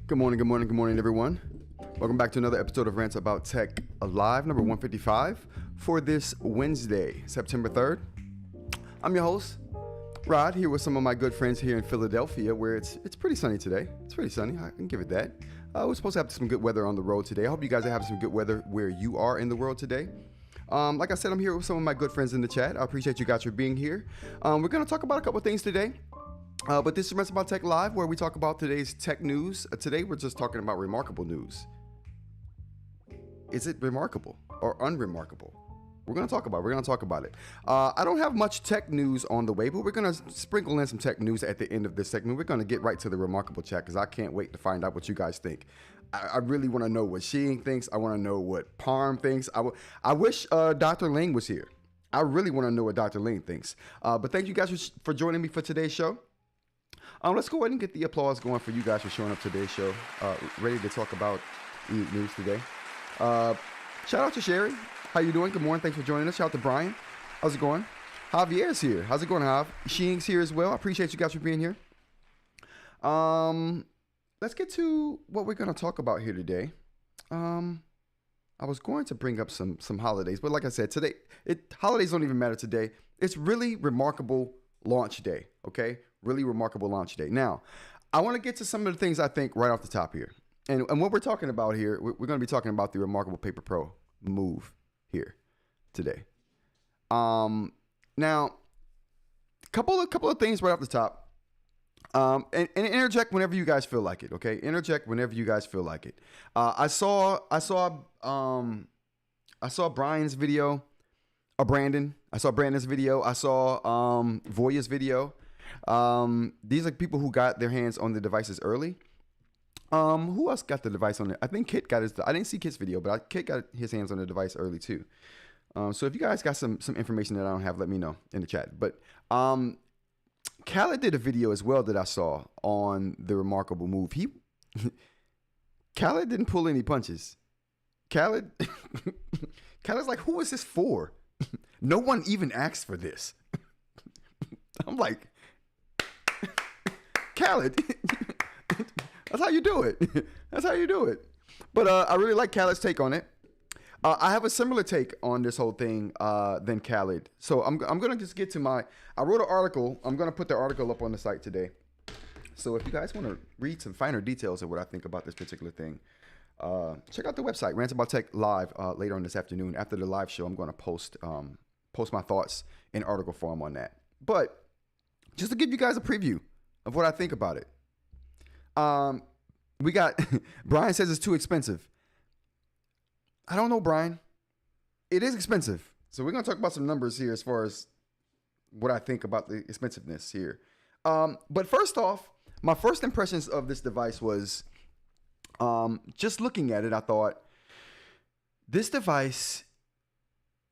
Good morning, everyone. Welcome back to another episode of Rants About Tech Live, number 155, for this Wednesday, September 3rd. I'm your host, Rod, here with some of my good friends here in Philadelphia, where it's pretty sunny today. It's pretty sunny, I can give it that. We're supposed to have some good weather on the road today. I hope you guys are having some good weather where you are in the world today. Like I said, I'm here with some of my good friends in the chat. I appreciate you guys for being here. We're going to talk about a couple of things today. But this is Rants About Tech Live, where we talk about today's tech news. Today, we're just talking about ReMarkable news. is it remarkable or unremarkable? We're going to talk about it. I don't have much tech news on the way, but we're going to sprinkle in some tech news at the end of this segment. We're going to get right to the remarkable chat because I can't wait to find out what you guys think. I really want to know what eInk thinks. I want to know what Parm thinks. I wish Dr. Ling was here. I really want to know what Dr. Ling thinks. But thank you guys for joining me for today's show. Let's go ahead and get the applause going for you guys for showing up to today's show. Ready to talk about eInk news today. Shout out to Sherry. How you doing? Good morning. Thanks for joining us. Shout out to Brian. How's it going? Javier's here. How's it going, Jav? eInk's here as well. I appreciate you guys for being here. Let's get to what we're going to talk about here today. I was going to bring up some holidays, but like I said, today, holidays don't even matter today. It's really remarkable launch day, okay? Really remarkable launch day. Now, I want to get to some of the things I think right off the top here. And what we're talking about here, we're going to be talking about the Remarkable Paper Pro move here today. Now, couple of things right off the top. And interject whenever you guys feel like it. Okay, interject whenever you guys feel like it. I saw Brian's video, or Brandon. I saw Brandon's video. I saw Voya's video. These are people who got their hands on the devices early. Who else got the device on it? I think Kit got his. I didn't see Kit's video, but Kit got his hands on the device early too. So if you guys got some information that I don't have, let me know in the chat. But Khaled did a video as well that I saw on the Remarkable move. Khaled didn't pull any punches. Khaled's like, who is this for? No one even asked for this. I'm like, Khaled. That's how you do it. That's how you do it. But I really like Khaled's take on it. I have a similar take on this whole thing than Khaled. So I'm going to just get to I wrote an article. I'm going to put the article up on the site today. So if you guys want to read some finer details of what I think about this particular thing, check out the website, Rants About Tech Live, later on this afternoon. After the live show, I'm going to post my thoughts in article form on that. But just to give you guys a preview of what I think about it. We got, Brian says it's too expensive. I don't know, Brian. It is expensive. So we're going to talk about some numbers here as far as what I think about the expensiveness here. But first off, my first impressions of this device was, just looking at it, I thought, this device,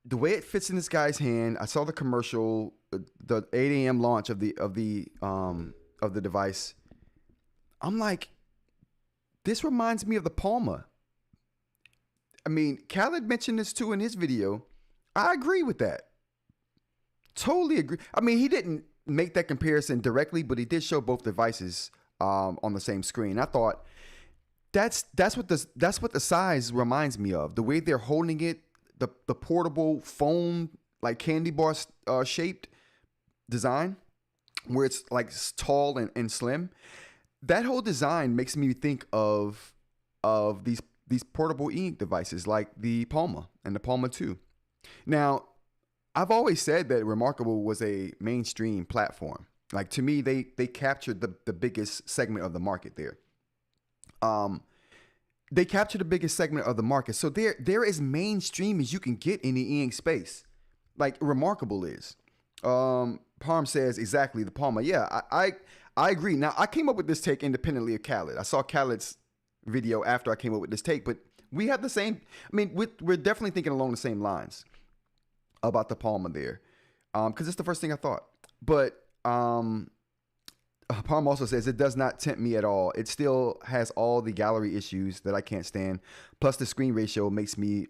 the way it fits in this guy's hand, I saw the commercial, the 8 a.m. launch of the device. I'm like, this reminds me of the Palma. I mean, Khaled mentioned this too in his video. I agree with that. Totally agree. I mean, he didn't make that comparison directly, but he did show both devices on the same screen. I thought that's what the size reminds me of. The way they're holding it, the portable phone, like candy bar shaped design, where it's like tall and slim. That whole design makes me think of these portable eInk devices like the Palma and the Palma 2. Now, I've always said that Remarkable was a mainstream platform. Like, to me, they captured the biggest segment of the market there. They captured the biggest segment of the market. So they're as mainstream as you can get in the eInk space. Like Remarkable is. Parm says exactly the Palma. Yeah, I agree. Now, I came up with this take independently of Khaled. I saw Khaled's video after I came up with this take, but we have the same. I mean, we're definitely thinking along the same lines about the Palma there, because it's the first thing I thought. But Palm also says it does not tempt me at all. It still has all the gallery issues that I can't stand. Plus, the screen ratio makes the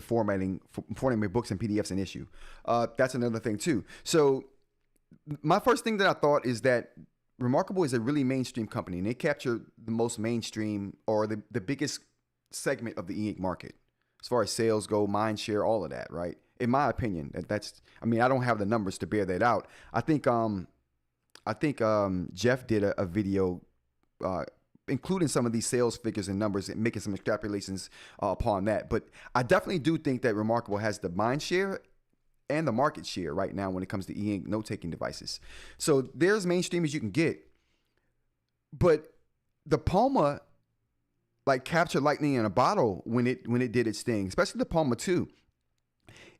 formatting my books and PDFs an issue. That's another thing too. So my first thing that I thought is that Remarkable is a really mainstream company, and they capture the most mainstream or the biggest segment of the eInk market as far as sales go, mind share, all of that, right? In my opinion, I mean, I don't have the numbers to bear that out. I think Jeff did a video including some of these sales figures and numbers and making some extrapolations upon that. But I definitely do think that Remarkable has the mind share and the market share right now when it comes to eInk note-taking devices. So they're as mainstream as you can get. But the Palma, like capture lightning in a bottle when it did its thing, especially the Palma 2.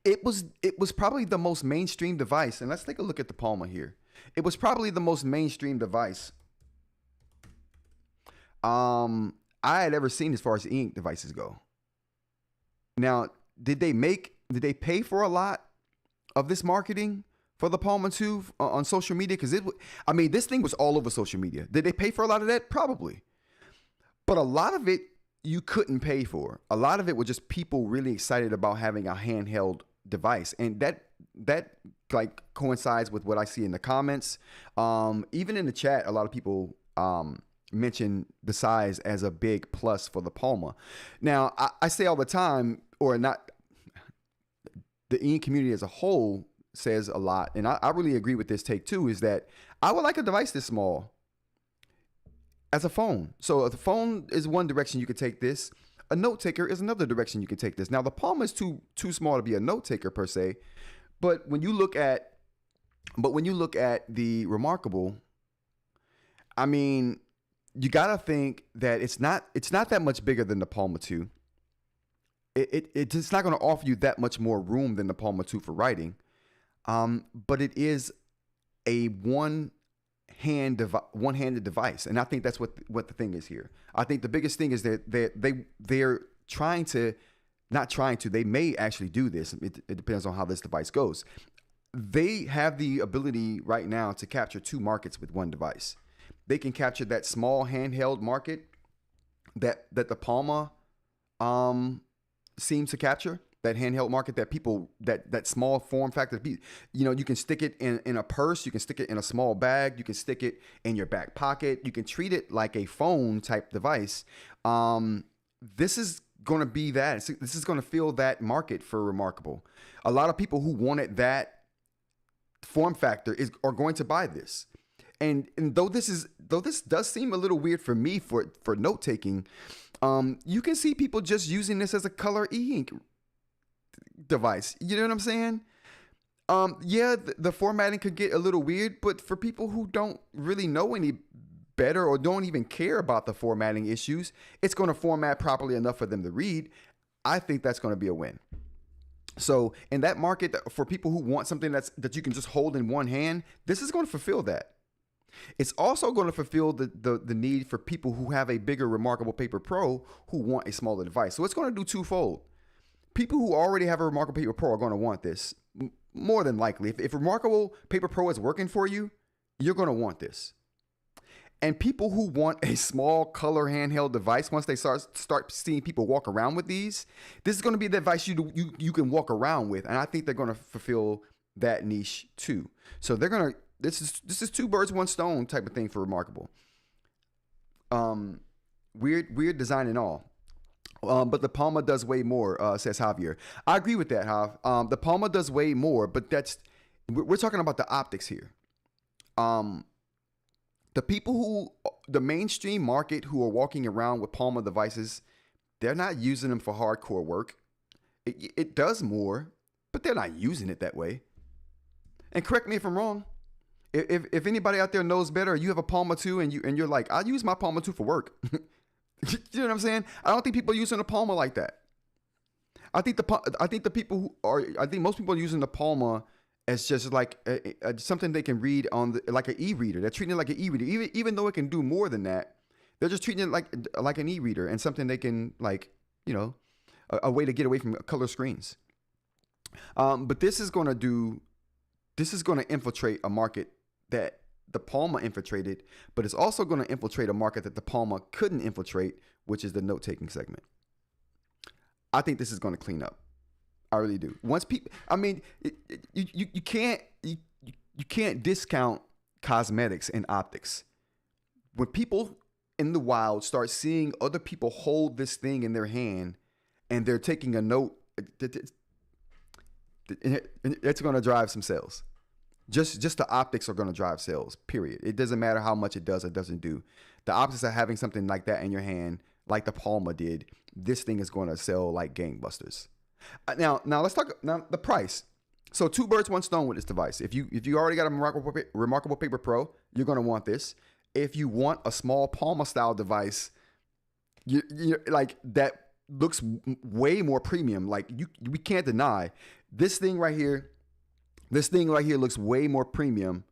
It was probably the most mainstream device. And let's take a look at the Palma here. It was probably the most mainstream device I had ever seen as far as eInk devices go. Now, did they pay for a lot of this marketing for the Palma 2 on social media? Because this thing was all over social media. Did they pay for a lot of that? Probably. But a lot of it you couldn't pay for. A lot of it was just people really excited about having a handheld device. And that like coincides with what I see in the comments. Even in the chat, a lot of people mention the size as a big plus for the Palma. Now, I say all the time, or not, the eInk community as a whole says a lot, and I really agree with this take too, is that I would like a device this small as a phone. So the phone is one direction you could take this. A note taker is another direction you can take this. Now the Palma is too small to be a note taker per se, but when you look at the ReMarkable, I mean, you gotta think that it's not that much bigger than the Palma 2. It's not going to offer you that much more room than the Palma 2 for writing, but it is a one-handed device, and I think that's what the thing is here. I think the biggest thing is that they're trying to, not trying to, they may actually do this. It depends on how this device goes. They have the ability right now to capture two markets with one device. They can capture that small handheld market that the Palma seems to capture, that handheld market, that people, that small form factor. You can stick it in a purse, you can stick it in a small bag, you can stick it in your back pocket, you can treat it like a phone type device. This is going to be that. This is going to fill that market for ReMarkable. A lot of people who wanted that form factor are going to buy this. And though this does seem a little weird for me for note taking, you can see people just using this as a color eInk device. You know what I'm saying? Yeah, the formatting could get a little weird, but for people who don't really know any better or don't even care about the formatting issues, it's going to format properly enough for them to read. I think that's going to be a win. So in that market, for people who want something that you can just hold in one hand, this is going to fulfill that. It's also going to fulfill the need for people who have a bigger ReMarkable Paper Pro who want a smaller device. So it's going to do twofold. People who already have a ReMarkable Paper Pro are going to want this more than likely. If ReMarkable Paper Pro is working for you, you're going to want this. And people who want a small color handheld device, once they start seeing people walk around with these, this is going to be the device you can walk around with. And I think they're going to fulfill that niche too. So they're going to, this is two birds, one stone type of thing for ReMarkable. Weird design and all. But the Palma does way more, says Javier. I agree with that, Jav. The Palma does way more, but we're talking about the optics here. The mainstream market who are walking around with Palma devices, they're not using them for hardcore work. It does more, but they're not using it that way. And correct me if I'm wrong. If anybody out there knows better, you have a Palma 2 and you're like, I use my Palma 2 for work. You know what I'm saying? I don't think people are using a Palma like that. I think most people are using the Palma as just like something they can read on like an e-reader. They're treating it like an e-reader, even though it can do more than that. They're just treating it like an e-reader and something they can a way to get away from color screens. But this is going to infiltrate a market that the Palma infiltrated, but it's also going to infiltrate a market that the Palma couldn't infiltrate, which is the note-taking segment. I think this is going to clean up. I really do. Once people, I mean, you can't discount cosmetics and optics. When people in the wild start seeing other people hold this thing in their hand and they're taking a note, it's going to drive some sales. Just the optics are going to drive sales, period. It doesn't matter how much it does or doesn't do. The optics of having something like that in your hand, like the Palma did, this thing is going to sell like gangbusters. Now let's talk the price. So two birds, one stone with this device. If you already got a ReMarkable Paper Pro, you're going to want this. If you want a small Palma style device, You like that looks way more premium. Like we can't deny this thing right here. This thing right here looks way more premium.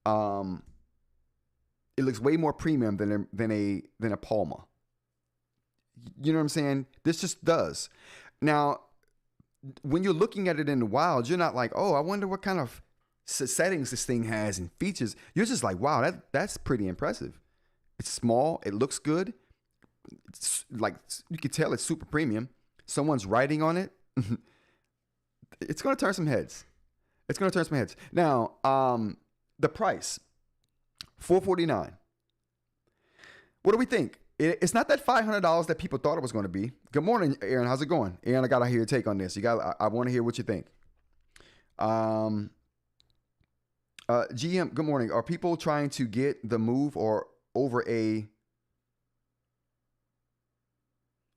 It looks way more premium than a Palma. You know what I'm saying? This just does. Now, when you're looking at it in the wild, you're not like, oh, I wonder what kind of settings this thing has and features. You're just like, wow, that's pretty impressive. It's small. It looks good. It's like, you can tell it's super premium. Someone's writing on it. It's going to turn some heads. It's going to turn some heads. Now, the price, $449. What do we think? It's not that $500 that people thought it was going to be. Good morning, Aaron. How's it going? Aaron, I got to hear your take on this. I want to hear what you think. GM, good morning. Are people trying to get the move or over a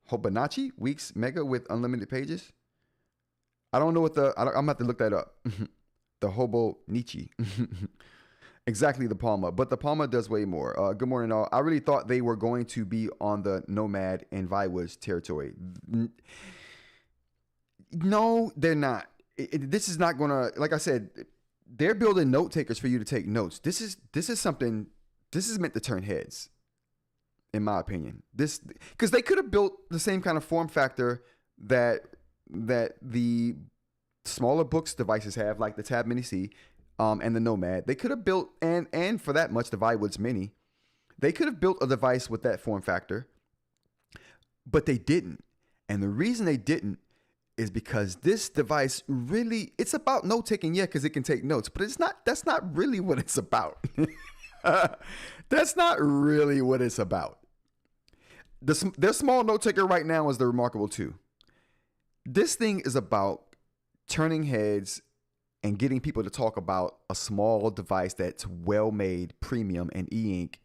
Hobonichi Weeks Mega with unlimited pages? I don't know what I'm going to have to look that up. The Hobonichi. Exactly, the Palma. But the Palma does way more. Good morning, all. I really thought they were going to be on the Nomad and Viwood's territory. No, they're not. This is not going to, like I said, they're building note takers for you to take notes. This is something, this is meant to turn heads, in my opinion. Because they could have built the same kind of form factor that the smaller Boox devices have, like the Tab Mini C. And the Nomad. They could have built, and for that much, the Viwood's Mini. They could have built a device with that form factor, but they didn't. And the reason they didn't is because this device really, it's about note taking, yeah, because it can take notes, but that's not really what it's about. That's not really what it's about. Their small note taker right now is the ReMarkable 2. This thing is about turning heads and getting people to talk about a small device that's well made, premium, and eInk.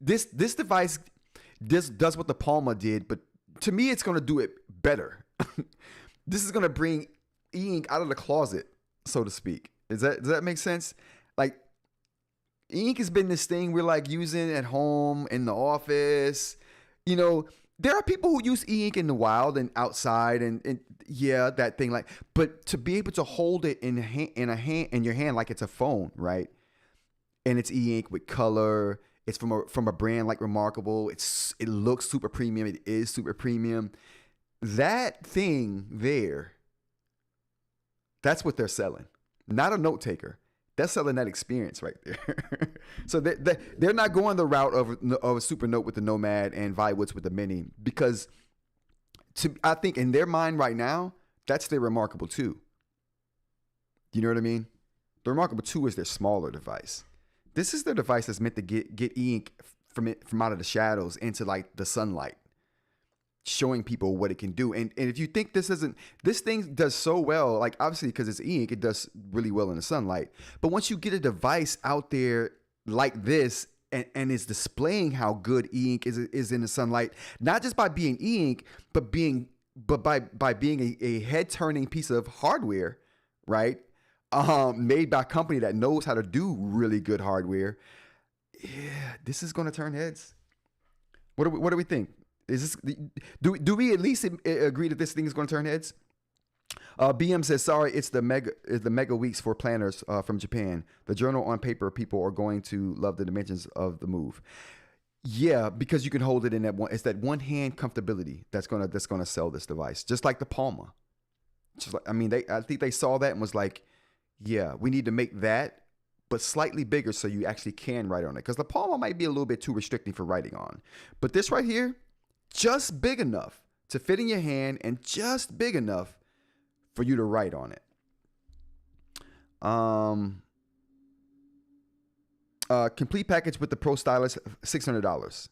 This device does what the Palma did, but to me, it's gonna do it better. This is gonna bring eInk out of the closet, so to speak. Does that make sense? Like, eInk has been this thing we're like using at home, in the office, you know. There are people who use eInk in the wild and outside and yeah, that thing, like, but to be able to hold it in your hand like it's a phone, right? And it's eInk with color. It's from a brand like ReMarkable. It looks super premium. It is super premium. That thing there, that's what they're selling. Not a note taker. They're selling that experience right there. So they're not going the route of a Supernote with the Nomad and Viwood's with the Mini, because I think in their mind right now, that's their ReMarkable 2. You know what I mean? The ReMarkable 2 is their smaller device. This is their device that's meant to get eInk from out of the shadows into like the sunlight, showing people what it can do. And if you think this thing does so well, like obviously because it's eInk, it does really well in the sunlight. But once you get a device out there like this and is displaying how good eInk is in the sunlight, not just by being eInk, but by being a head turning piece of hardware, right? Made by a company that knows how to do really good hardware. Yeah, this is going to turn heads. What do we think? Is this, do we at least agree that this thing is going to turn heads? BM says, sorry, it's the mega weeks for planners from Japan. The journal on paper, people are going to love the dimensions of the move. Yeah, because you can hold it in that one. It's that one hand comfortability that's gonna sell this device, just like the Palma. Just like, I mean, I think they saw that and was like, yeah, we need to make that, but slightly bigger so you actually can write on it. Because the Palma might be a little bit too restricting for writing on, but this right here, just big enough to fit in your hand and just big enough for you to write on it. Complete package with the Pro Stylus, $600.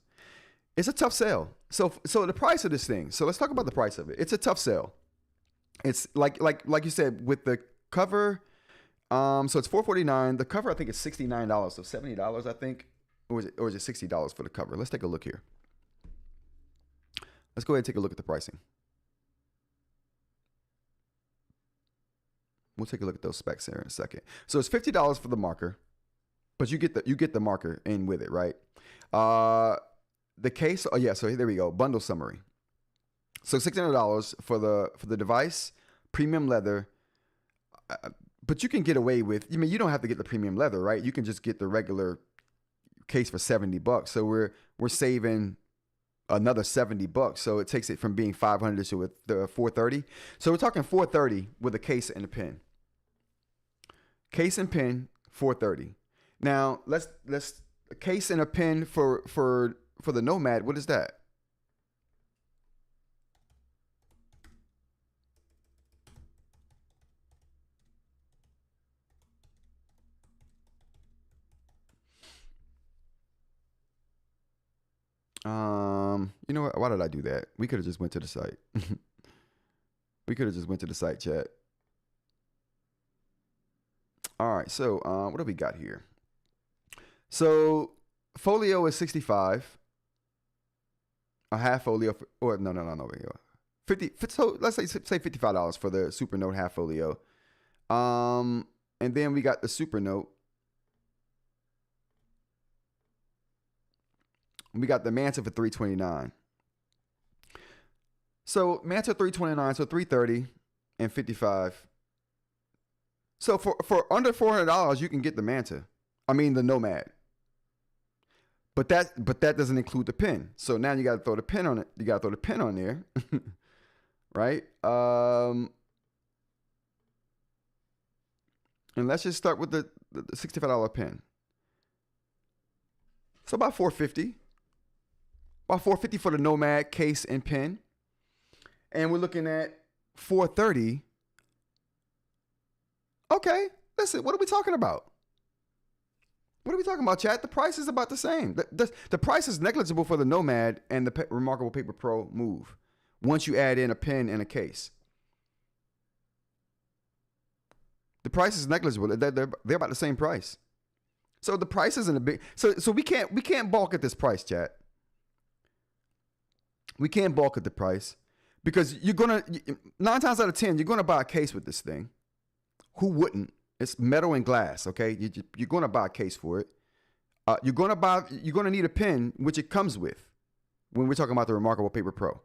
It's a tough sell. So the price of this thing. So let's talk about the price of it. It's a tough sell. It's like you said with the cover. So it's $449. The cover I think is $69. So $70 I think, or is it $60 for the cover? Let's take a look here. Let's go ahead and take a look at the pricing. We'll take a look at those specs here in a second. So it's $50 for the marker. but you get the marker in with it, right? The case, oh yeah, so there we go. Bundle summary. So $600 for the device, premium leather. But you can get away with, I mean, you don't have to get the premium leather, right? You can just get the regular case for $70. So we're saving another $70. So it takes it from being $500 to the $430. So we're talking $430 with a case and a pen. Case and pen, $430. Now let's a case and a pen for the Nomad. What is that? You know what? Why did I do that? We could have just went to the site. We could have just went to the site, chat. All right. So, what do we got here? So, folio is 65. A half folio, or no. There you go. 50. So let's say $55 for the Supernote half folio. And then we got the Supernote. We got the Manta for $329. So Manta $329, so $330 and $55. So for under $400, you can get the Manta. I mean the Nomad. But that doesn't include the pen. So now you got to throw the pen on it. You got to throw the pen on there, right? And let's just start with the $65 pen. So about $450. About $450 for the Nomad case and pen. And we're looking at $430. Okay, listen, what are we talking about? What are we talking about, chat? The price is about the same. The price is negligible for the Nomad and the ReMarkable Paper Pro Move once you add in a pen and a case. The price is negligible. They're about the same price. So the price isn't a big... So we can't balk at this price, chat. We can't balk at the price because you're going to, 9 times out of 10, you're going to buy a case with this thing. Who wouldn't? It's metal and glass, okay? You're going to buy a case for it. You're going to need a pen, which it comes with when we're talking about the ReMarkable Paper Pro.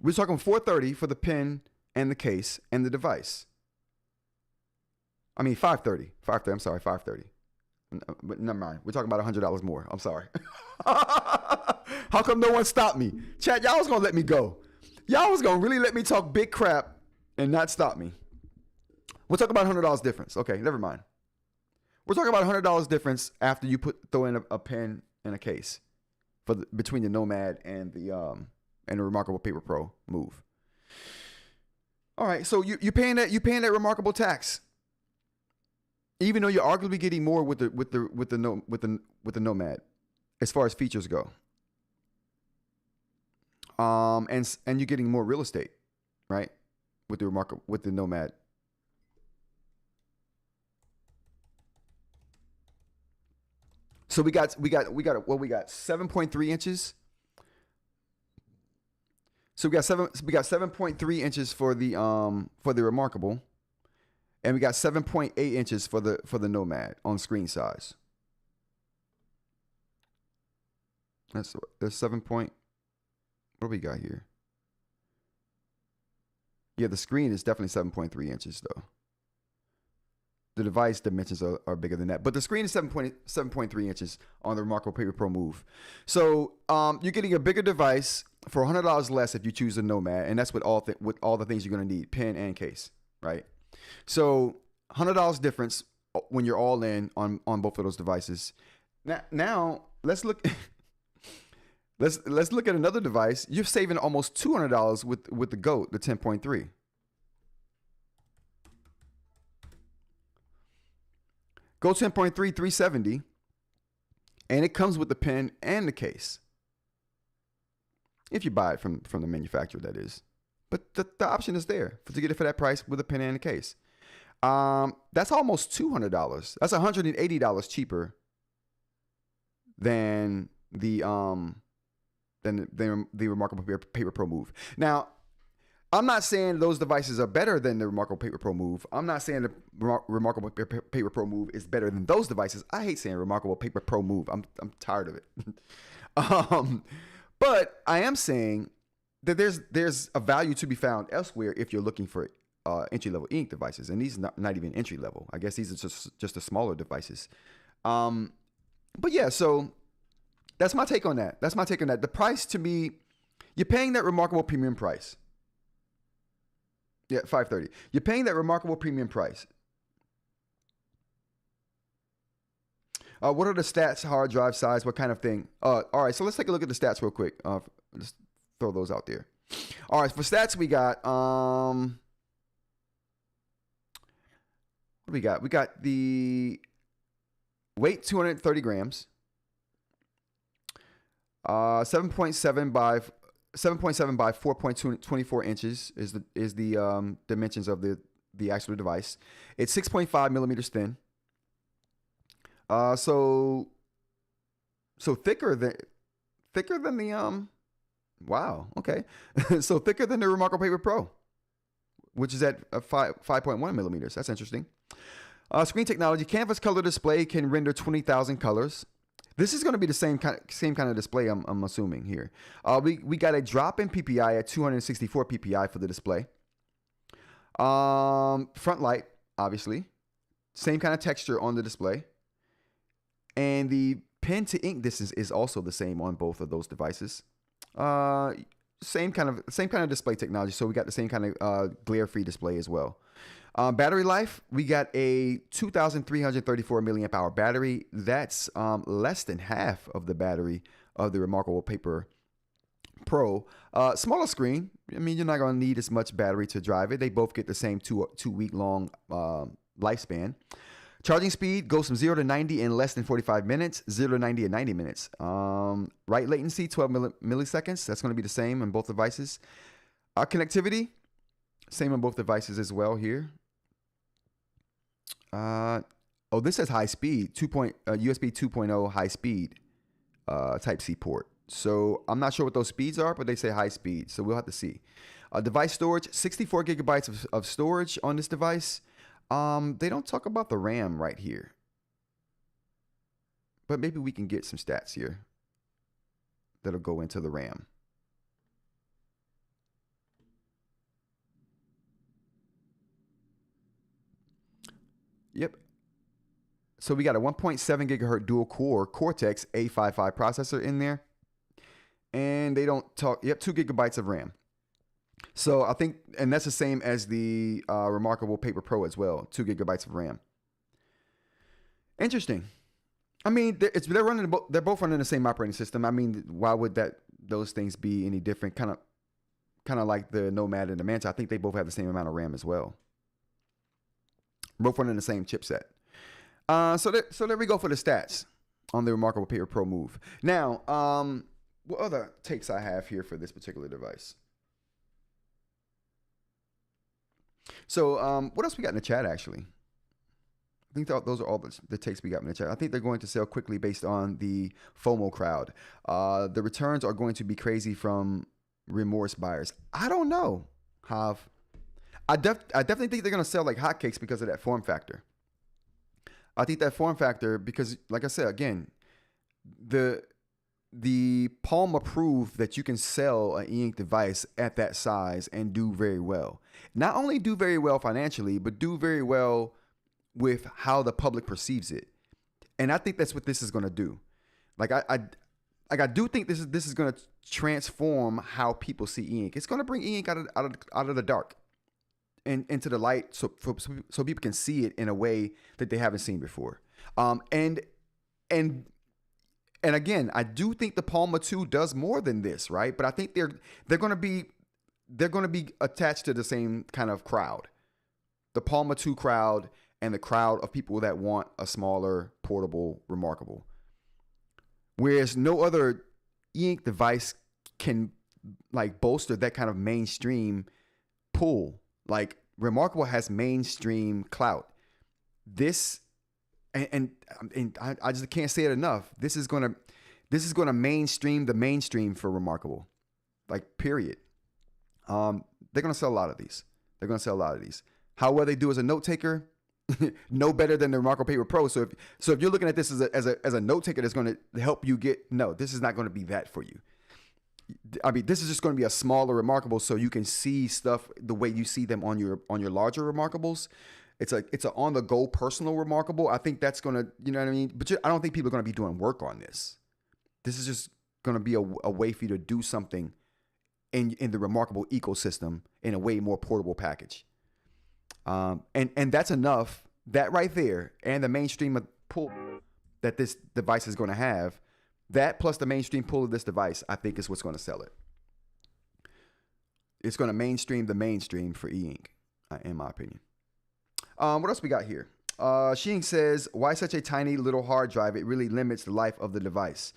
We're talking $430 for the pen and the case and the device. I mean, $530. I'm sorry, $530. But never mind. We're talking about $100 more. I'm sorry. How come no one stopped me? Chat, y'all was going to let me go. Y'all was going to really let me talk big crap and not stop me. We're talking about $100 difference. Okay, never mind. We're talking about $100 difference after you throw in a pen and a case between the Nomad and the ReMarkable Paper Pro Move. All right, so you're paying that ReMarkable tax. Even though you're arguably getting more with the Nomad, as far as features go, and you're getting more real estate, right? With the Nomad. So we got 7.3 inches. So we got 7.3 inches for the ReMarkable. And we got 7.8 inches for the Nomad on screen size. That's 7 point. What do we got here? Yeah, the screen is definitely 7.3 inches though. The device dimensions are bigger than that, but the screen is 7.3 inches on the ReMarkable Paper Pro Move. So you're getting a bigger device for $100 less if you choose the Nomad, and that's with all the things you're going to need, pen and case, right? So $100 difference when you're all in on both of those devices. Now let's look. let's look at another device. You're saving almost $200 with the GOAT, the 10.3. GOAT 10.3, $370, and it comes with the pen and the case. If you buy it from the manufacturer, that is. But the option is there to get it for that price with a pen and a case. That's almost $200. That's $180 cheaper than the ReMarkable Paper Pro Move. Now, I'm not saying those devices are better than the Remarkable Paper Pro Move. I'm not saying the Remarkable Paper Pro Move is better than those devices. I hate saying Remarkable Paper Pro Move. I'm tired of it. But I am saying that there's a value to be found elsewhere if you're looking for entry-level eInk devices, and these are not even entry-level. I guess these are just the smaller devices. But yeah, so that's my take on that. The price, to me, you're paying that Remarkable premium price. Yeah, $530. You're paying that Remarkable premium price. What are the stats, hard drive size, what kind of thing? All right, so let's take a look at the stats real quick. Just throw those out there. All right, for stats, we got what do we got? We got the weight, 230 grams. 7.7 by 4.24 inches is the dimensions of the actual device. It's 6.5 millimeters thin. So thicker than the wow, okay. So thicker than the Remarkable Paper Pro, which is at 5.1 millimeters. That's interesting. Screen technology, canvas color display can render 20,000 colors. This is going to be the same kind of display, I'm assuming here. We got a drop in PPI at 264 PPI for the display. Front light, obviously. Same kind of texture on the display. And the pen to ink distance is also the same on both of those devices. Same kind of display technology. So we got the same kind of glare-free display as well. Battery life, we got a 2,334 milliamp hour battery. That's less than half of the battery of the Remarkable Paper Pro. Smaller screen. I mean, you're not going to need as much battery to drive it. They both get the same two-week long lifespan. Charging speed goes from 0 to 90 in less than 45 minutes, 0 to 90 in 90 minutes. Write latency, 12 milliseconds. That's going to be the same on both devices. Connectivity, same on both devices as well here. This says high speed, USB 2.0 high speed Type C port. So I'm not sure what those speeds are, but they say high speed. So we'll have to see. Device storage, 64 gigabytes of storage on this device. They don't talk about the RAM right here, but maybe we can get some stats here that'll go into the RAM. Yep. So we got a 1.7 gigahertz dual core Cortex A55 processor in there, and they don't talk. Yep, 2 gigabytes of RAM. So I think, and that's the same as the Remarkable Paper Pro as well, 2 gigabytes of RAM. Interesting. I mean, they're both running the same operating system. I mean, why would those things be any different? Kind of like the Nomad and the Manta. I think they both have the same amount of RAM as well. Both running the same chipset. So there we go for the stats on the Remarkable Paper Pro Move. Now, what other takes I have here for this particular device? So what else we got in the chat, actually? I think those are all the takes we got in the chat. I think they're going to sell quickly based on the FOMO crowd. The returns are going to be crazy from remorse buyers. I don't know, Hav. I definitely think they're going to sell like hotcakes because of that form factor. I think that form factor, because like I said, again, the Palm approved that you can sell an eInk device at that size and do very well. Not only do very well financially, but do very well with how the public perceives it. And I think that's what this is going to do. I do think this is going to transform how people see eInk. It's going to bring eInk out of the dark and into the light, so people can see it in a way that they haven't seen before. And again, I do think the Palma 2 does more than this, right? But I think they're going to be attached to the same kind of crowd, the Palma 2 crowd, and the crowd of people that want a smaller, portable, Remarkable. Whereas no other eInk device can like bolster that kind of mainstream pull. Like Remarkable has mainstream clout. This and I just can't say it enough. This is gonna mainstream the mainstream for Remarkable. Like period. They're going to sell a lot of these. They're going to sell a lot of these. How well they do as a note taker, no better than the ReMarkable Paper Pro. So if you're looking at this as a note taker that's going to help you this is not going to be that for you. I mean, this is just going to be a smaller ReMarkable, so you can see stuff the way you see them on your larger ReMarkables. It's an on the go personal ReMarkable. I think that's going to, you know what I mean? But I don't think people are going to be doing work on this. This is just going to be a way for you to do something in the ReMarkable ecosystem in a way more portable package. And that's enough. That right there, and the mainstream pull that this device is going to have, that plus the mainstream pull of this device, I think is what's going to sell it. It's going to mainstream the mainstream for eInk, in my opinion. What else we got here? Sheen says, why such a tiny little hard drive? It really limits the life of the device.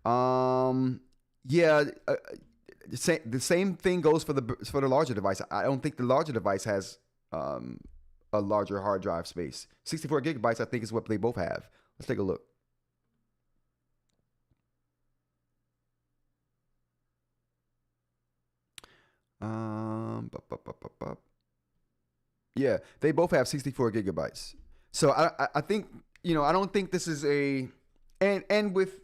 The same thing goes for the larger device. I don't think the larger device has a larger hard drive space. 64 gigabytes, I think, is what they both have. Let's take a look. Yeah, they both have 64 gigabytes. So I think, I don't think this is and with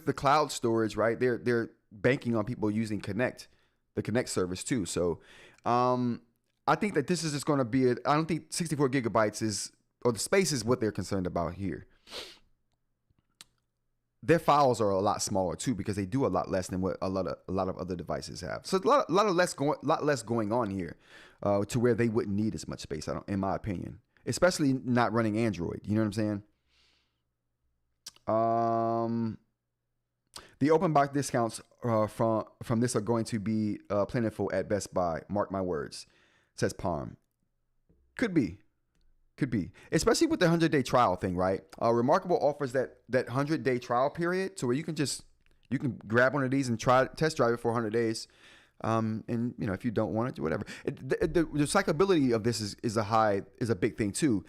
the cloud storage, right? They're banking on people using the Connect service too. So I think that this is just going to be I don't think 64 gigabytes the space is what they're concerned about here. Their files are a lot smaller too, because they do a lot less than what a lot of other devices have. So a lot less going on here, to where they wouldn't need as much space. In my opinion, especially not running Android. You know what I'm saying? The open box discounts from this are going to be plentiful at Best Buy. Mark my words, says Palm. Could be. Especially with the 100-day trial thing, right? ReMarkable offers that 100-day trial period to where you can grab one of these and test drive it for 100 days. And if you don't want it, whatever. The recyclability of this is a big thing too.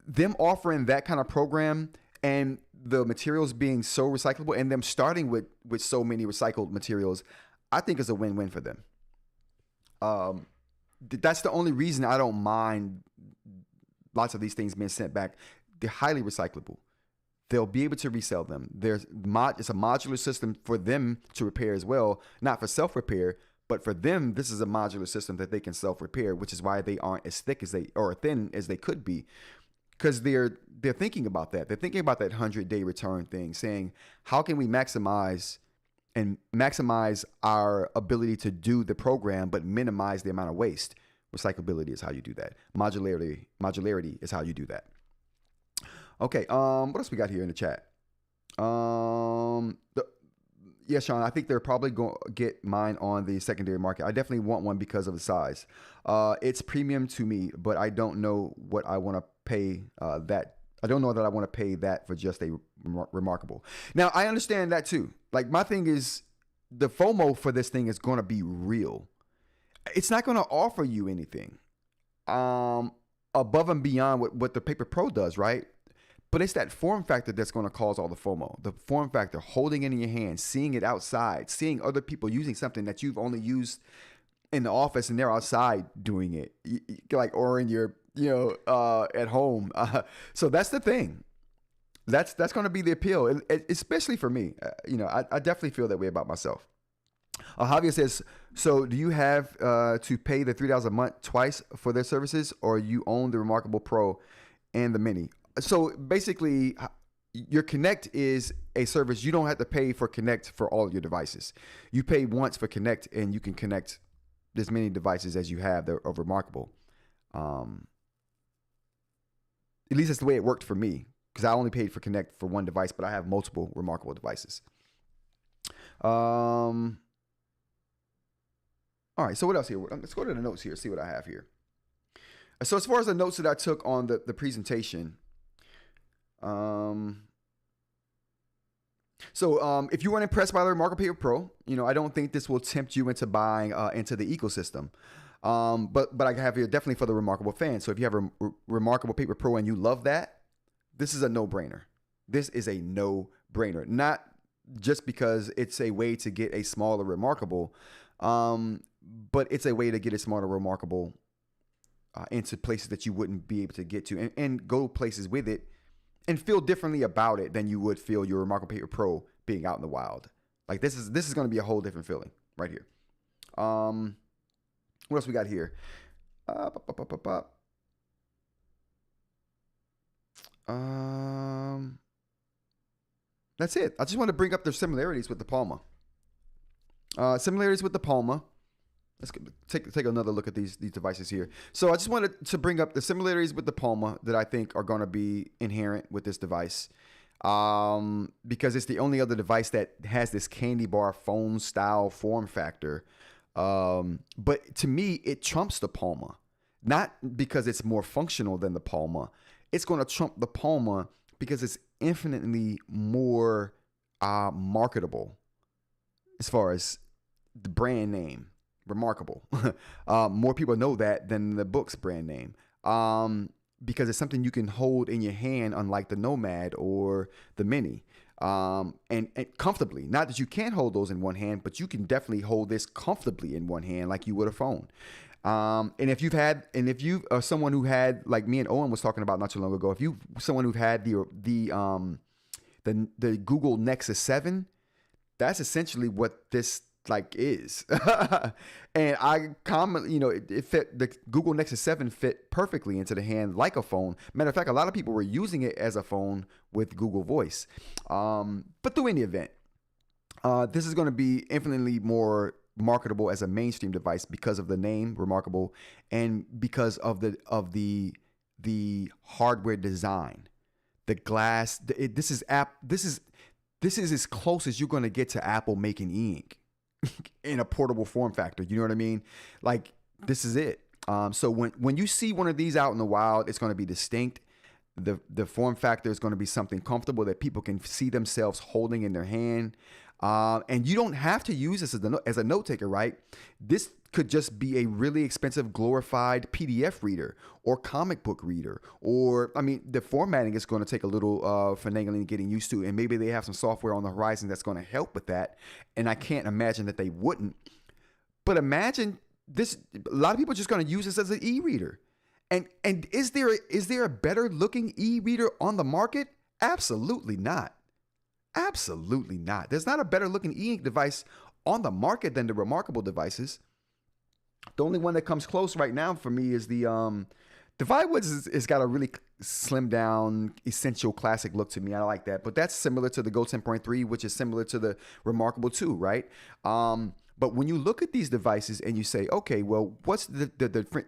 Them offering that kind of program and the materials being so recyclable, and them starting with so many recycled materials, I think is a win-win for them. That's the only reason I don't mind lots of these things being sent back. They're highly recyclable. They'll be able to resell them. It's a modular system for them to repair as well, not for self-repair, but for them, this is a modular system that they can self-repair, which is why they aren't as thick or thin as they could be, because they're thinking about that. They're thinking about that 100-day return thing, saying, how can we maximize our ability to do the program, but minimize the amount of waste? Recyclability is how you do that. Modularity is how you do that. Okay, what else we got here in the chat? Yeah, Sean, I think they're probably going to get mine on the secondary market. I definitely want one because of the size. It's premium to me, but I don't know what I want to pay that. I don't know that I want to pay that for just a ReMarkable. Now, I understand that too. Like, my thing is, the FOMO for this thing is going to be real. It's not going to offer you anything above and beyond what the Paper Pro does, right? But it's that form factor that's going to cause all the FOMO. The form factor, holding it in your hand, seeing it outside, seeing other people using something that you've only used in the office and they're outside doing it, or in your, at home. So that's the thing. That's going to be the appeal, especially for me. I definitely feel that way about myself. Javier says, so do you have to pay the $3 a month twice for their services, or you own the ReMarkable Pro and the Mini? So basically, your Connect is a service. You don't have to pay for Connect for all of your devices. You pay once for Connect, and you can connect as many devices as you have of ReMarkable. At least that's the way it worked for me, because I only paid for Connect for one device, but I have multiple ReMarkable devices. All right, so what else here? Let's go to the notes here, see what I have here. So as far as the notes that I took on the presentation, if you weren't impressed by the ReMarkable Paper Pro, I don't think this will tempt you into buying into the ecosystem. But I have here definitely for the ReMarkable fans. So if you have a ReMarkable Paper Pro and you love that, this is a no-brainer. This is a no-brainer. Not just because it's a way to get a smaller ReMarkable. but it's a way to get a smarter Remarkable into places that you wouldn't be able to get to, and go places with it and feel differently about it than you would feel your Remarkable Paper Pro being out in the wild. Like this is going to be a whole different feeling right here. What else we got here? That's it. I just want to bring up their similarities with the Palma. Similarities with the Palma. Let's take another look at these devices here. So I just wanted to bring up the similarities with the Palma that I think are going to be inherent with this device, because it's the only other device that has this candy bar phone style form factor. But to me, it trumps the Palma, not because it's more functional than the Palma. It's going to trump the Palma because it's infinitely more marketable as far as the brand name. ReMarkable. More people know that than the Boox brand name, because it's something you can hold in your hand, unlike the Nomad or the Mini, and comfortably. Not that you can't hold those in one hand, but you can definitely hold this comfortably in one hand, like you would a phone. And if you are someone who had, like me and Owen was talking about not too long ago, if you someone who've had the Google Nexus 7, that's essentially what this like is. And I commonly, it fit, the Google Nexus 7 fit perfectly into the hand like a phone. Matter of fact, a lot of people were using it as a phone with Google Voice. But through any event, this is going to be infinitely more marketable as a mainstream device because of the name ReMarkable and because of the hardware design. The glass, this is as close as you're going to get to Apple making eInk in a portable form factor. You know what I mean? Like, this is it. So when you see one of these out in the wild, it's going to be distinct. The form factor is going to be something comfortable that people can see themselves holding in their hand. And you don't have to use this as a note taker, right? This could just be a really expensive glorified PDF reader or comic book reader, or, I mean, the formatting is going to take a little finagling getting used to, and maybe they have some software on the horizon that's going to help with that. And I can't imagine that they wouldn't. But imagine this, a lot of people are just going to use this as an e-reader. And is there a better looking e-reader on the market? Absolutely not. Absolutely not. There's not a better looking e-ink device on the market than the ReMarkable devices. The only one that comes close right now for me is the Vivewoods. It's got a really slimmed down, essential, classic look to me. I like that. But that's similar to the Go 10.3, which is similar to the ReMarkable 2, right? But when you look at these devices and you say, okay, well, what's the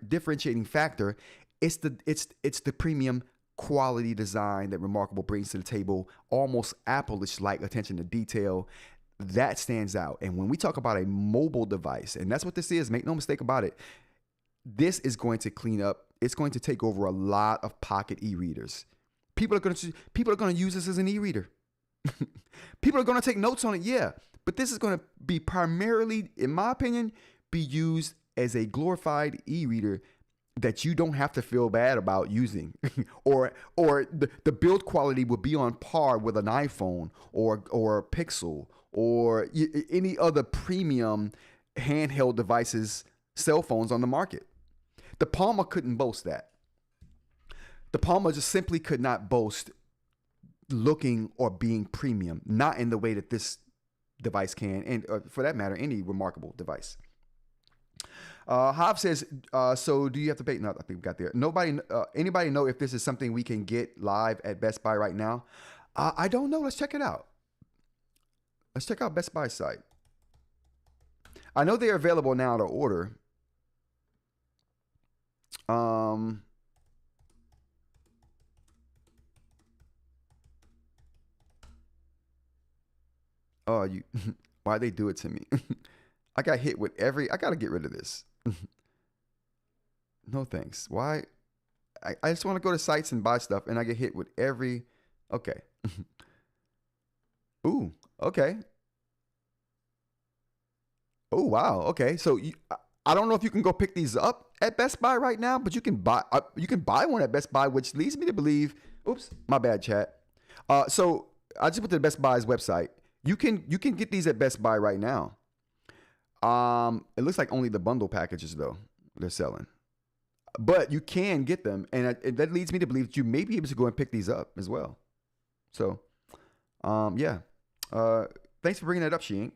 differentiating factor? It's the premium quality design that ReMarkable brings to the table, almost Apple-ish like attention to detail. That stands out. And when we talk about a mobile device, and that's what this is, make no mistake about it, this is going to clean up. It's going to take over a lot of pocket e-readers. People are going to use this as an e-reader. People are going to take notes on it, yeah. But this is going to be primarily, in my opinion, be used as a glorified e-reader that you don't have to feel bad about using, or the build quality will be on par with an iPhone or a Pixel or any other premium handheld devices, cell phones on the market. The Palma couldn't boast that. The Palma just simply could not boast looking or being premium, not in the way that this device can, and for that matter, any ReMarkable device. Hob says, so do you have to pay? No, I think we got there. Anybody know if this is something we can get live at Best Buy right now? I don't know. Let's check it out. Let's check out Best Buy's site. I know they're available now to order. Oh, why'd they do it to me? I got hit with I got to get rid of this. No thanks. Why? I just want to go to sites and buy stuff, and I get hit with okay. Ooh, okay. Oh, wow. Okay. So I don't know if you can go pick these up at Best Buy right now, but you can buy one at Best Buy, which leads me to believe, oops, my bad, chat. So I just went to the Best Buy's website. You can get these at Best Buy right now. It looks like only the bundle packages though they're selling, but you can get them, and that leads me to believe that you may be able to go and pick these up as well. So, yeah. Thanks for bringing that up, eInk.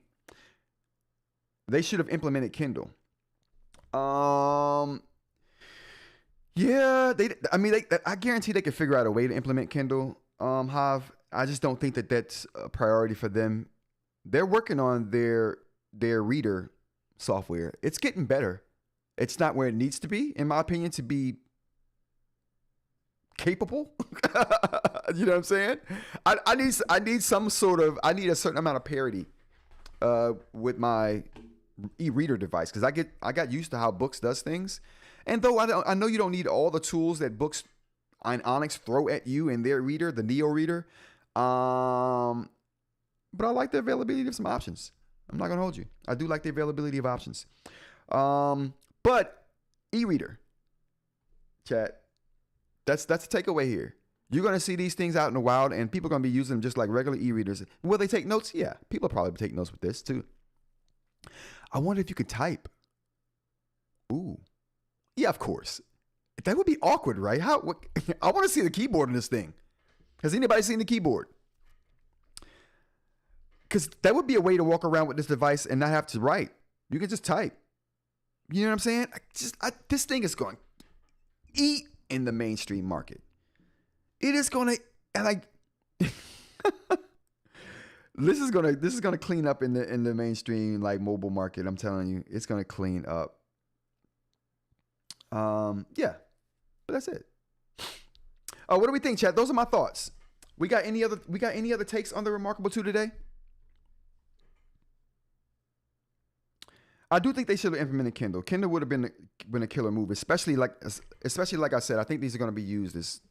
They should have implemented Kindle. Yeah, I guarantee they could figure out a way to implement Kindle. I just don't think that that's a priority for them. They're working on their reader software. It's getting better. It's not where it needs to be, in my opinion, to be capable. You know what I'm saying? I need a certain amount of parity with my e-reader device, because I got used to how Boox does things. And though I know you don't need all the tools that Boox and Onyx throw at you in their reader, the Neo reader, but I like the availability of some options. I'm not gonna hold you. I do like the availability of options. But e-reader, chat, that's a takeaway here. You're gonna see these things out in the wild, and people are gonna be using them just like regular e-readers. Will they take notes? Yeah, people probably take notes with this too. I wonder if you could type. Ooh, yeah, of course. That would be awkward, right? I want to see the keyboard in this thing. Has anybody seen the keyboard? Because that would be a way to walk around with this device and not have to write. You can just type. You know what I'm saying? This thing is going to eat in the mainstream market. It is going to, and like, this is gonna clean up in the mainstream like mobile market. I'm telling you, it's gonna clean up. Yeah, but that's it. What do we think, chat? Those are my thoughts. We got any other takes on the ReMarkable 2 today? I do think they should have implemented Kindle. Kindle would have been a killer move, especially like I said. I think these are going to be used as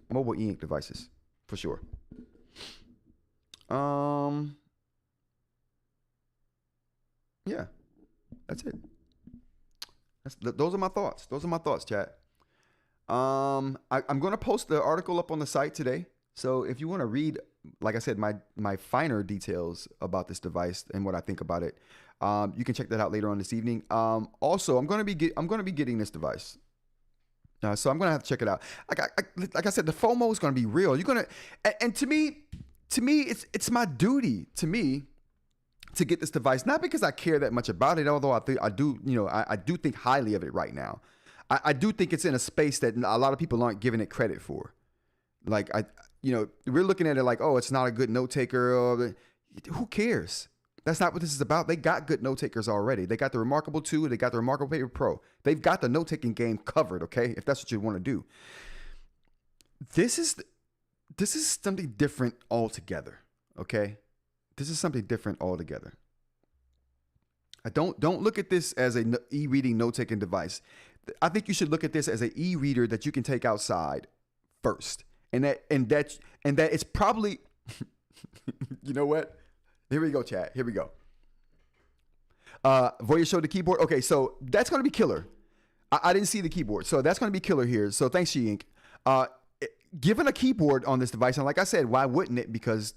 mobile e-ink devices for sure. Yeah, that's it. Those are my thoughts. Those are my thoughts, chat. I'm going to post the article up on the site today. So if you want to read, like I said, my finer details about this device and what I think about it, you can check that out later on this evening. Also, I'm going to be getting this device. So I'm going to have to check it out. Like I said, the FOMO is going to be real. You're going to, and to me, it's my duty to get this device, not because I care that much about it, although I do think highly of it right now. I do think it's in a space that a lot of people aren't giving it credit for. Like we're looking at it like, oh, it's not a good note taker. Who cares? That's not what this is about. They got good note takers already. They got the ReMarkable 2. They got the ReMarkable Paper Pro. They've got the note taking game covered. Okay, if that's what you want to do. This is something different altogether. Okay. This is something different altogether. Don't look at this as an e-reading note-taking device. I think you should look at this as an e-reader that you can take outside first, and that it's probably. You know what? Here we go, chat. Here we go. Voya showed the keyboard. Okay, so that's going to be killer. I didn't see the keyboard, so that's going to be killer here. So thanks, eInk. Given a keyboard on this device, and like I said, why wouldn't it? Because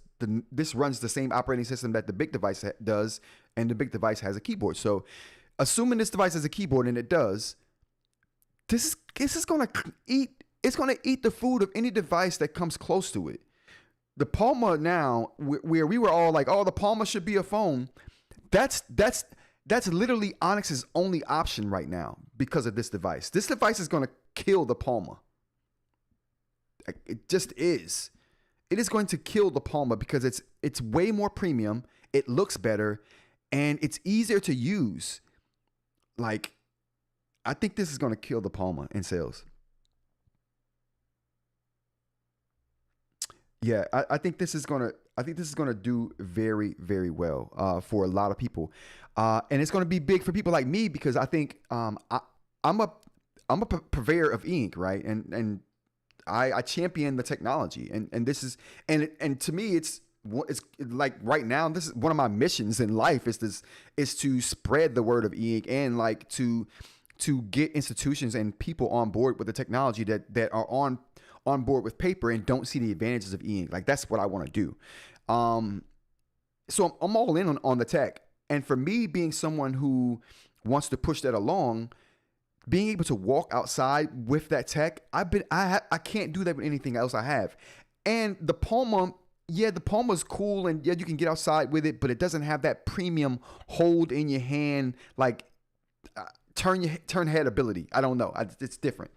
this runs the same operating system that the big device does, and the big device has a keyboard. So assuming this device has a keyboard, and it does, this is going to eat. It's going to eat the food of any device that comes close to it. The Palma now, where we were all like, oh, the Palma should be a phone. That's literally Onyx's only option right now because of this device. This device is going to kill the Palma. It just is. It is going to kill the Palma because it's way more premium. It looks better, and it's easier to use. Like, I think this is going to kill the Palma in sales. Yeah, I think this is gonna do very, very well for a lot of people, and it's gonna be big for people like me because I think I'm a purveyor of ink, right? And I champion the technology, and this is and to me it's like right now this is one of my missions in life is to spread the word of ink and like to get institutions and people on board with the technology that are on board with paper and don't see the advantages of e-ink. Like that's what I want to do. So I'm all in on the tech. And for me, being someone who wants to push that along, being able to walk outside with that tech, I can't do that with anything else I have. And the Palma, yeah, the Palma's cool, and yeah, you can get outside with it, but it doesn't have that premium hold in your hand, like turn head ability. I don't know. It's different.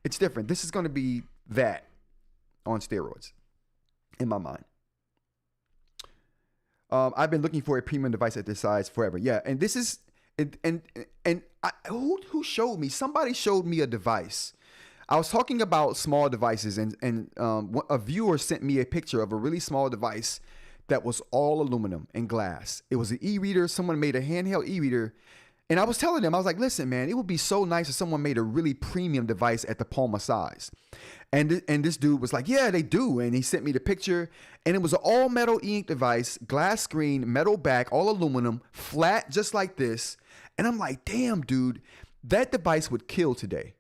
It's different. This is going to be that on steroids, in my mind. I've been looking for a premium device at this size forever. Yeah, and this is who showed me? Somebody showed me a device. I was talking about small devices, and a viewer sent me a picture of a really small device that was all aluminum and glass. It was an e-reader. Someone made a handheld e-reader. And I was telling them, I was like, listen, man, it would be so nice if someone made a really premium device at the Palma size. And this dude was like, yeah, they do. And he sent me the picture. And it was an all metal e-ink device, glass screen, metal back, all aluminum, flat, just like this. And I'm like, damn, dude, that device would kill today.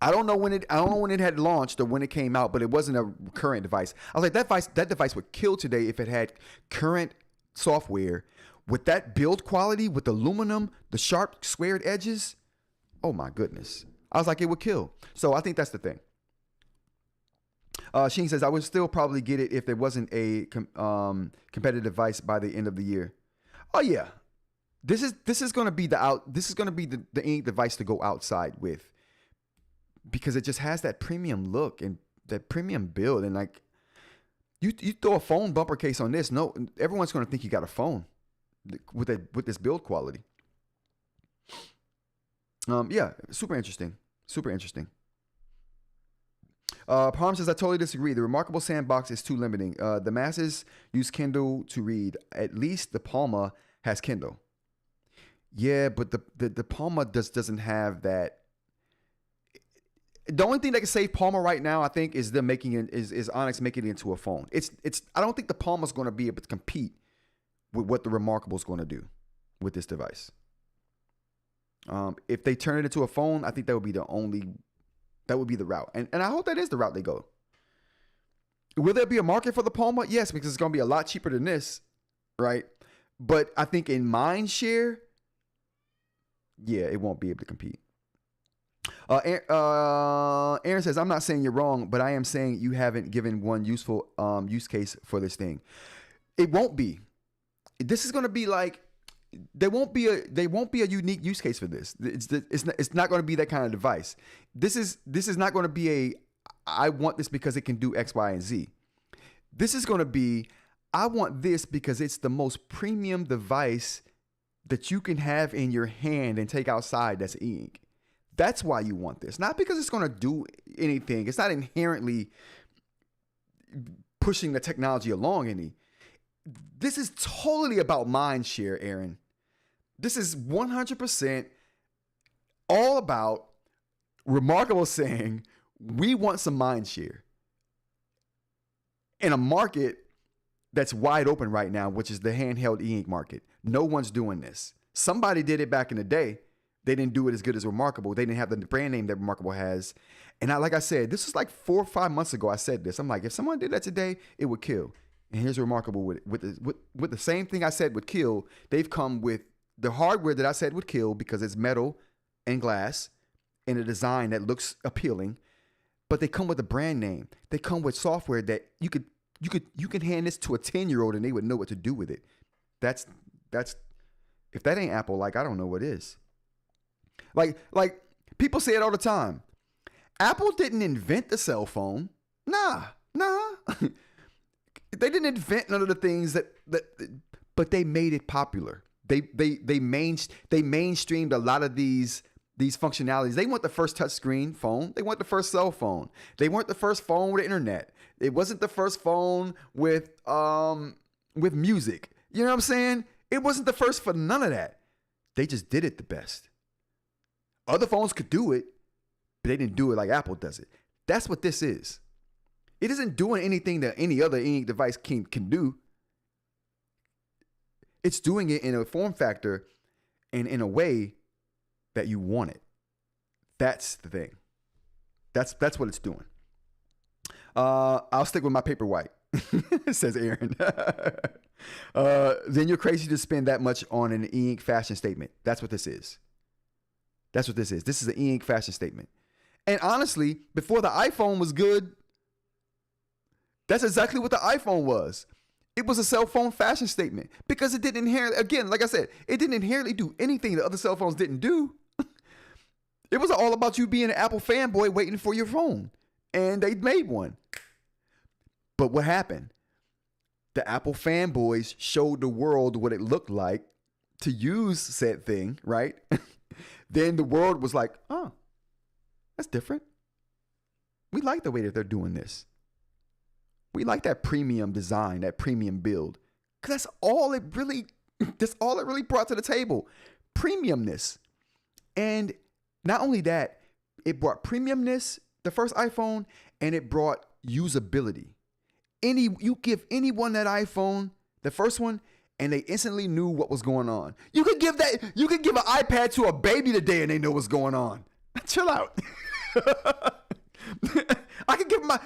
I don't know when it had launched or when it came out, but it wasn't a current device. I was like, that device would kill today if it had current software. With that build quality, with aluminum, the sharp squared edges, oh my goodness. I was like, it would kill. So I think that's the thing. Sheen says, I would still probably get it if there wasn't a competitive device by the end of the year. Oh yeah. This is going to be the ink device to go outside with, because it just has that premium look and that premium build. And like you throw a phone bumper case on this, no, everyone's going to think you got a phone with this build quality. Yeah, super interesting. Palm says, I totally disagree. The ReMarkable sandbox is too limiting. The masses use Kindle to read. At least the Palma has Kindle. Yeah, but the Palma doesn't have that. The only thing that can save Palma right now, I think, is them is Onyx making it into a phone. I don't think the Palma's going to be able to compete with what the ReMarkable is going to do with this device. If they turn it into a phone, I think that would be the route. And I hope that is the route they go. Will there be a market for the Palma? Yes, because it's going to be a lot cheaper than this, right? But I think in mind share, yeah, it won't be able to compete. Aaron says, I'm not saying you're wrong, but I am saying you haven't given one useful use case for this thing. It won't be. This is going to be like, there won't be a unique use case for this. It's not going to be that kind of device. This is not going to be I want this because it can do X, Y, and Z. This is going to be, I want this because it's the most premium device that you can have in your hand and take outside that's e-ink. That's why you want this. Not because it's going to do anything. It's not inherently pushing the technology along any. This is totally about mind share, Aaron. This is 100% all about ReMarkable saying, we want some mind share in a market that's wide open right now, which is the handheld e-ink market. No one's doing this. Somebody did it back in the day. They didn't do it as good as ReMarkable. They didn't have the brand name that ReMarkable has. And like I said, this was like 4 or 5 months ago I said this. I'm like, if someone did that today, it would kill. And here's ReMarkable with the same thing I said would kill. They've come with the hardware that I said would kill because it's metal and glass in a design that looks appealing. But they come with a brand name. They come with software that you can hand this to a 10-year-old and they would know what to do with it. That's if that ain't Apple, like I don't know what is. Like people say it all the time. Apple didn't invent the cell phone. Nah. They didn't invent none of the things but they made it popular. They mainstreamed a lot of these functionalities. They weren't the first touchscreen phone. They weren't the first cell phone. They weren't the first phone with the internet. It wasn't the first phone with music. You know what I'm saying? It wasn't the first for none of that. They just did it the best. Other phones could do it, but they didn't do it like Apple does it. That's what this is. It isn't doing anything that any other e-ink device can do. It's doing it in a form factor and in a way that you want it. That's the thing. That's what it's doing. I'll stick with my paper white, says Aaron. then you're crazy to spend that much on an eInk fashion statement. That's what this is. That's what this is. This is an eInk fashion statement. And honestly, before the iPhone was good, that's exactly what the iPhone was. It was a cell phone fashion statement because it didn't inherently, again, like I said, it didn't inherently do anything the other cell phones didn't do. It was all about you being an Apple fanboy waiting for your phone. And they made one. But what happened? The Apple fanboys showed the world what it looked like to use said thing, right? Then the world was like, oh, that's different. We like the way that they're doing this. We like that premium design, that premium build. Because that's all it really brought to the table. Premiumness. And not only that, it brought premiumness, the first iPhone, and it brought usability. You give anyone that iPhone, the first one, and they instantly knew what was going on. You could give an iPad to a baby today and they know what's going on. Chill out. I can give my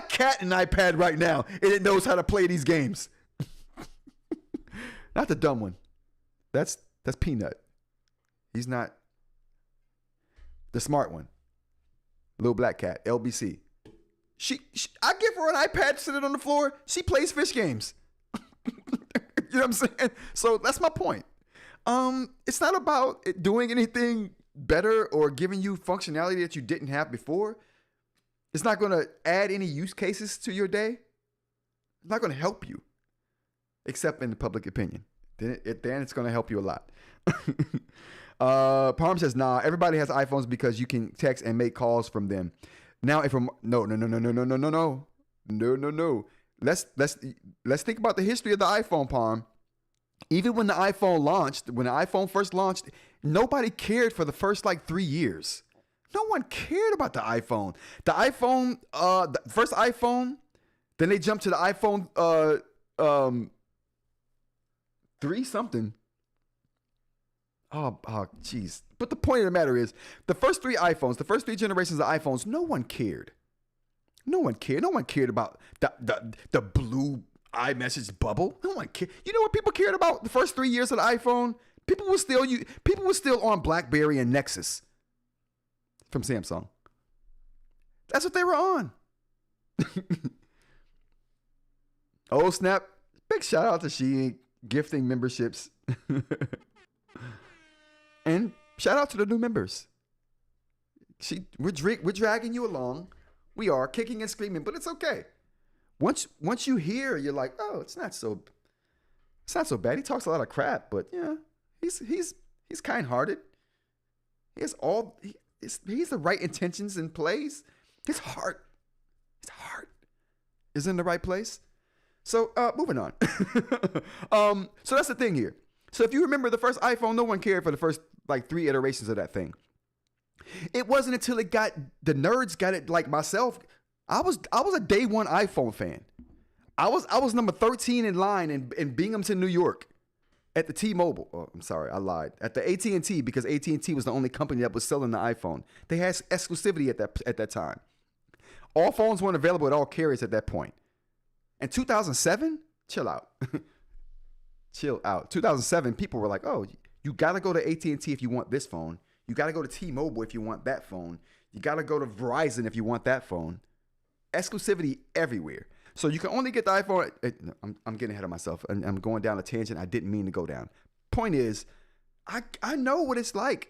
cat an iPad right now and it knows how to play these games. Not the dumb one. That's Peanut. He's not the smart one. Little black cat, LBC. I give her an iPad, sit it on the floor. She plays fish games. You know what I'm saying? So that's my point. It's not about it doing anything better or giving you functionality that you didn't have before. It's not going to add any use cases to your day. It's not going to help you, except in the public opinion. Then it's going to help you a lot. Parm says, nah, everybody has iPhones because you can text and make calls from them. Now, if no. Let's think about the history of the iPhone, Parm. Even when the iPhone first launched, nobody cared for the first 3 years. No one cared about the iPhone. The first iPhone, then they jumped to the iPhone 3 something. Oh, jeez. But the point of the matter is, the first three generations of iPhones, no one cared. No one cared. No one cared about the blue iMessage bubble. No one cared. You know what people cared about the first 3 years of the iPhone? People were still on BlackBerry and Nexus from Samsung. That's what they were on. Oh, snap. Big shout out to She gifting memberships. And shout out to the new members. We're dragging you along. We are kicking and screaming, but it's okay. Once you hear, you're like, oh, it's not so bad. He talks a lot of crap, but yeah, he's kind-hearted. He's the right intentions and plays. His heart is in the right place. So moving on. So that's the thing here. So if you remember the first iPhone, no one cared for the first 3 iterations of that thing. It wasn't until the nerds got it, like myself. I was a day one iPhone fan. I was number 13 in line in Binghamton, New York, at the T-Mobile. Oh, I'm sorry, I lied. At the AT&T, because AT&T was the only company that was selling the iPhone. They had exclusivity at that time. All phones weren't available at all carriers at that point. In 2007, chill out. Chill out. 2007, people were like, oh, you got to go to AT&T if you want this phone. You got to go to T-Mobile if you want that phone. You got to go to Verizon if you want that phone. Exclusivity everywhere. So you can only get the iPhone. I'm getting ahead of myself. And I'm going down a tangent I didn't mean to go down. Point is, I know what it's like.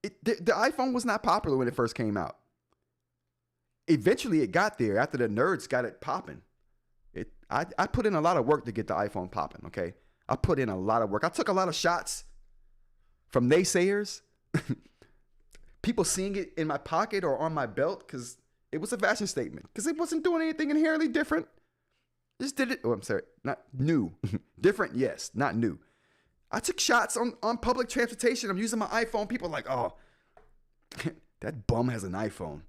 The iPhone was not popular when it first came out. Eventually, it got there after the nerds got it popping. I put in a lot of work to get the iPhone popping, okay? I put in a lot of work. I took a lot of shots from naysayers, people seeing it in my pocket or on my belt because it was a fashion statement, because it wasn't doing anything inherently different. Just did it. Oh, I'm sorry. Not new. Different, yes. Not new. I took shots on public transportation. I'm using my iPhone. People are like, oh, that bum has an iPhone.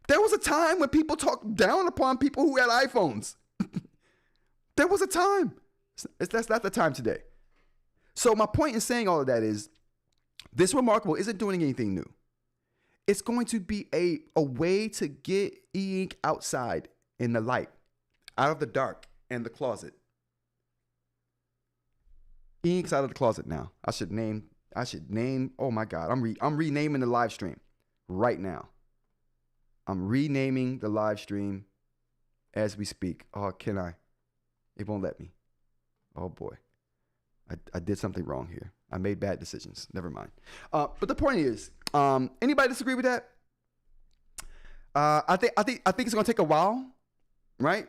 There was a time when people talked down upon people who had iPhones. There was a time. That's not the time today. So my point in saying all of that is, this ReMarkable isn't doing anything new. It's going to be a way to get eInk outside in the light, out of the dark and the closet. eInk's out of the closet now. I should name. Oh my God, I'm renaming the live stream right now. I'm renaming the live stream as we speak. Oh, can I? It won't let me. Oh boy, I did something wrong here. I made bad decisions. Never mind. But the point is, anybody disagree with that? I think it's gonna take a while, right?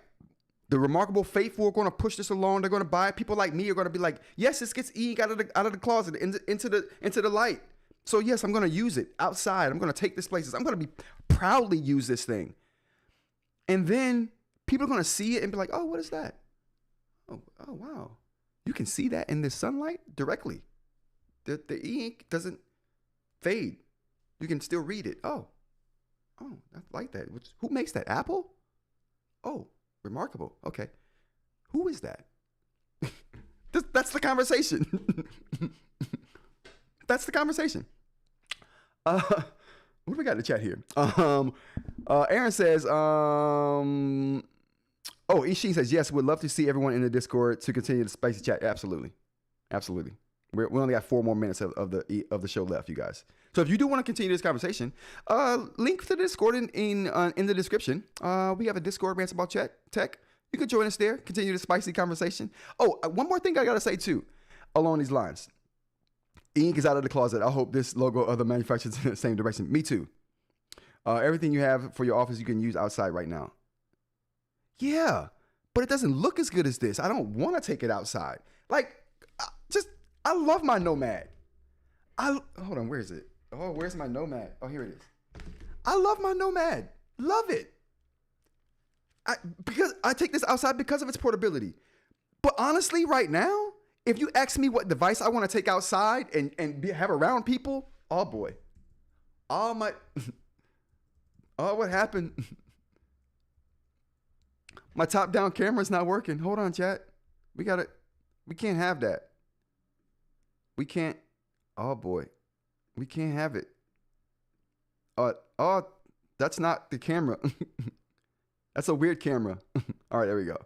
The remarkable faithful are going to push this along. They're going to buy it. People like me are going to be like, yes, this gets eInk out of the closet into the light. So yes, I'm going to use it outside. I'm going to take this places. I'm going to be proudly use this thing. And then people are going to see it and be like, oh, what is that? Oh wow. You can see that in the sunlight directly. The eInk doesn't fade. You can still read it. Oh, I like that. Who makes that? Apple? Oh. ReMarkable. Okay. Who is that? That's the conversation. That's the conversation. What do we got in the chat here? Aaron says, Ishin says, yes, would love to see everyone in the Discord to continue the spicy chat. Absolutely. Absolutely. We only got 4 more minutes of the show left, you guys. So if you do want to continue this conversation, link to the Discord in the description. We have a Discord, Rants About Tech. You can join us there, continue the spicy conversation. Oh, one more thing I got to say too, along these lines. eInk is out of the closet. I hope this logo of the manufacturers in the same direction. Me too. Everything you have for your office, you can use outside right now. Yeah, but it doesn't look as good as this. I don't want to take it outside. Like, I love my Nomad. Hold on, where is it? Oh, where's my Nomad? Oh, here it is. I love my Nomad. Love it. Because I take this outside because of its portability. But honestly, right now, if you ask me what device I want to take outside and have around people, oh boy. Oh my. Oh, what happened? My top-down camera's not working. Hold on, chat. We can't have that. We can't. Oh boy. We can't have it. That's not the camera. That's a weird camera. All right, there we go.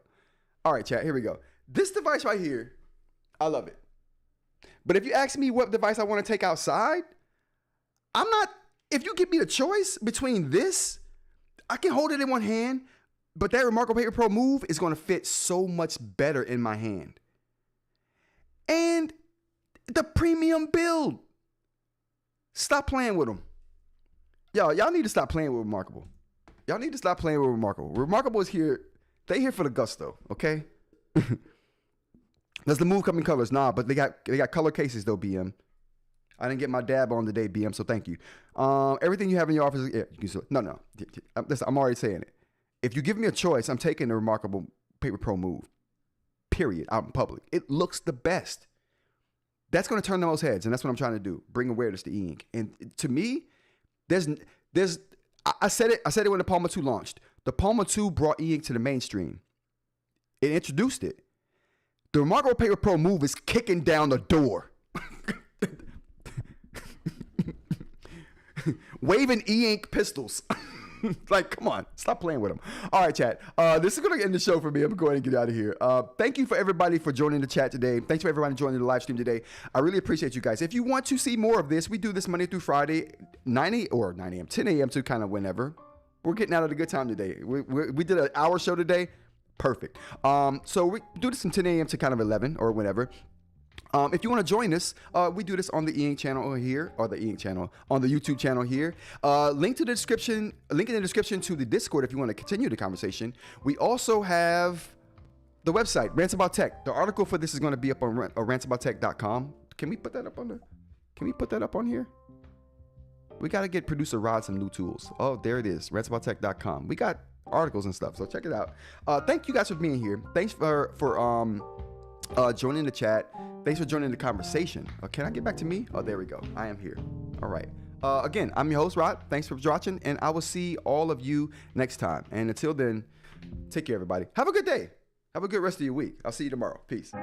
All right, chat, here we go. This device right here, I love it. But if you ask me what device I want to take outside, if you give me the choice between this, I can hold it in one hand, but that ReMarkable Paper Pro Move is going to fit so much better in my hand. And the premium build. Stop playing with them. Y'all need to stop playing with ReMarkable. Y'all need to stop playing with ReMarkable. ReMarkable is here. They here for the gusto, okay? Does the move come in colors? Nah, but they got color cases though, BM. I didn't get my dab on today, BM, so thank you. Everything you have in your office, yeah, you can no. Listen, I'm already saying it. If you give me a choice, I'm taking the ReMarkable Paper Pro Move. Period. Out in public. It looks the best. That's going to turn the most heads, and that's what I'm trying to do. Bring awareness to eInk. And to me, I said it when the Palma 2 launched. The Palma 2 brought eInk to the mainstream. It introduced it. The ReMarkable Paper Pro Move is kicking down the door. Waving eInk pistols. Like, come on, stop playing with them. All right, chat. This is going to end the show for me. I'm going to get out of here. Thank you for everybody for joining the chat today. Thanks for everybody joining the live stream today. I really appreciate you guys. If you want to see more of this, we do this Monday through Friday, 10 a.m. to kind of whenever. We're getting out of the good time today. We did an hour show today. Perfect. So we do this from 10 a.m. to kind of 11 or whenever. If you want to join us, we do this on the eInk channel here, or the eInk channel, on the YouTube channel here. Link in the description to the Discord if you want to continue the conversation. We also have the website, Rants About Tech. The article for this is going to be up on rantsabouttech.com. Can we put that up on here? We got to get producer Rod some new tools. Oh, there it is, rantsabouttech.com. We got articles and stuff, so check it out. Thank you guys for being here. Thanks for joining the chat. Thanks for joining the conversation. Can I get back to me? Oh, there we go. I am here. All right. Again, I'm your host, Rod. Thanks for watching, and I will see all of you next time. And until then, take care, everybody. Have a good day. Have a good rest of your week. I'll see you tomorrow. Peace.